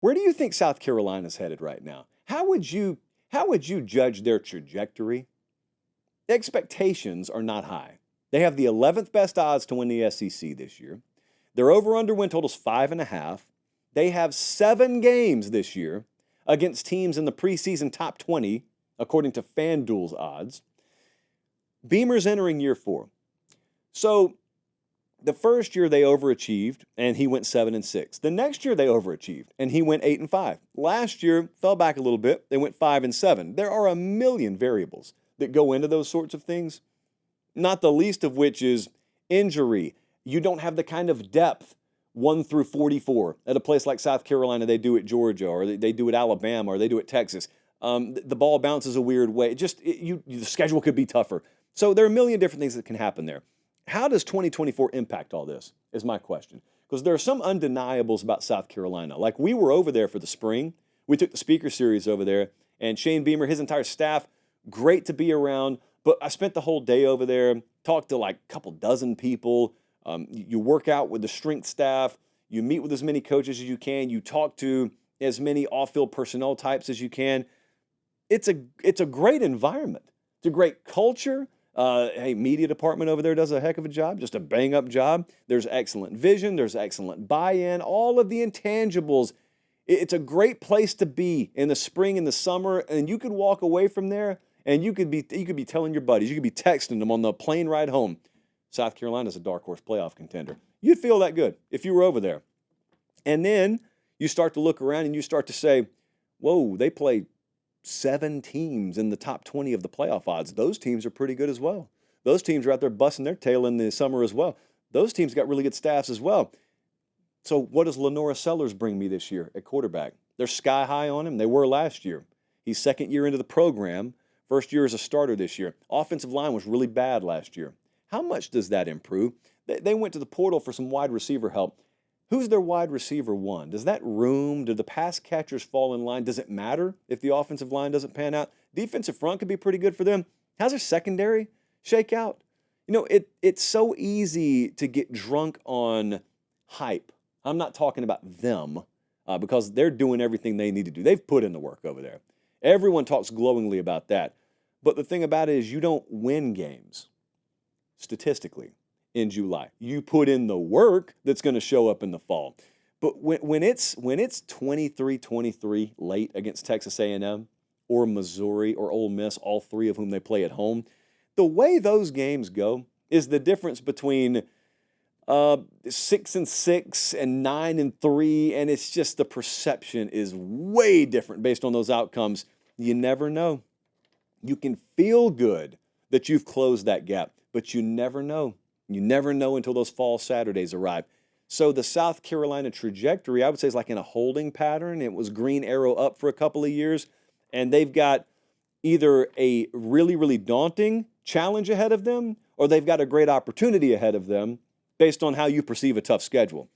Where do you think South Carolina's headed right now? How would you judge their trajectory? Expectations are not high. They have the 11th best odds to win the SEC this year. Their over-under win total's 5.5. They have 7 games this year against teams in the preseason top 20, according to FanDuel's odds. Beamer's entering year 4. So the first year they overachieved, and he went 7-6. The next year they overachieved, and he went 8-5. Last year fell back a little bit. They went 5-7. There are a million variables that go into those sorts of things, not the least of which is injury. You don't have the kind of depth 1 through 44 at a place like South Carolina they do at Georgia, or they do at Alabama, or they do at Texas. The ball bounces a weird way. The schedule could be tougher. So there are a million different things that can happen there. How does 2024 impact all this is my question. Because there are some undeniables about South Carolina. Like, we were over there for the spring. We took the speaker series over there, and Shane Beamer, his entire staff, great to be around. But I spent the whole day over there, talked to like a couple dozen people. You work out with the strength staff. You meet with as many coaches as you can. You talk to as many off-field personnel types as you can. It's a great environment. It's a great culture. Hey, media department over there does a heck of a job, just a bang-up job. There's excellent vision. There's excellent buy-in, all of the intangibles. It's a great place to be in the spring and the summer, and you could walk away from there, and you could be telling your buddies, you could be texting them on the plane ride home, South Carolina's a dark horse playoff contender. You'd feel that good if you were over there. And then you start to look around and you start to say, whoa, they play 7 teams in the top 20 of the playoff odds. Those teams are pretty good as well. Those teams are out there busting their tail in the summer as well. Those teams got really good staffs as well. So what does Lenora Sellers bring me this year at quarterback? They're sky high on him. They were last year. He's second year into the program. First year as a starter this year. Offensive line was really bad last year. How much does that improve? They went to the portal for some wide receiver help. Who's their wide receiver one? Does that room, do the pass catchers fall in line? Does it matter if the offensive line doesn't pan out? Defensive front could be pretty good for them. How's their secondary shake out? You know, it's so easy to get drunk on hype. I'm not talking about them because they're doing everything they need to do. They've put in the work over there. Everyone talks glowingly about that. But the thing about it is you don't win games statistically in July. You put in the work that's going to show up in the fall. But when it's 23-23 late against Texas A&M or Missouri or Ole Miss, all 3 of whom they play at home, the way those games go is the difference between 6-6 and 9-3, and it's just the perception is way different based on those outcomes. You never know. You can feel good that you've closed that gap, but you never know. You never know until those fall Saturdays arrive. So the South Carolina trajectory, I would say, is like in a holding pattern. It was green arrow up for a couple of years, and they've got either a really, really daunting challenge ahead of them, or they've got a great opportunity ahead of them based on how you perceive a tough schedule.